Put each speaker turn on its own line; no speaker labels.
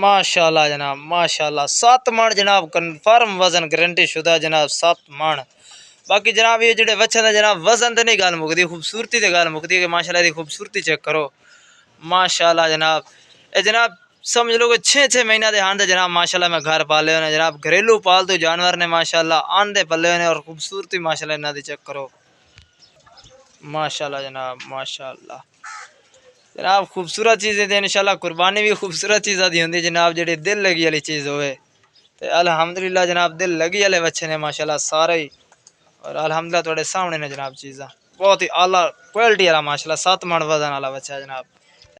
माशाल्लाह जनाब माशाल्लाह 7 मण जनाब कन्फर्म वजन गारंटी शुदा जनाब 7 मण। बाकी जनाब ये जेडे बच्चे का जनाब वजन तो नहीं गल मुकती, खूबसूरती तो गल मुकती है कि माशाल्लाह की खूबसूरती चेक करो माशाल्लाह जनाब। ये जनाब समझ लो कि 6-6 महीना के आंदे जनाब माशाल्लाह मैं घर पाले ने जनाब, घरेलू पालतू जानवर ने माशाल्लाह आंदे पले ने और खूबसूरती माशाल्लाह इन्हां दी चेक करो माशाल्लाह जनाब माशाल्लाह। जनाब खूबसूरत चीज़ें तो इंशाल्लाह कुर्बानी भी खूबसूरत चीज़ा दी होंगी जनाब, जी दिल लगी वाली चीज़ होवे तो अल्हम्दुलिल्लाह जनाब दिल लगी वाले बच्चे ने माशाल्लाह सारे ही। और अल्हम्दुलिल्लाह थोड़े सामने ने जनाब चीज़ा बहुत ही आला क्वालिटी वाला माशाल्लाह 7 मण वजन वाला बच्चा जनाब।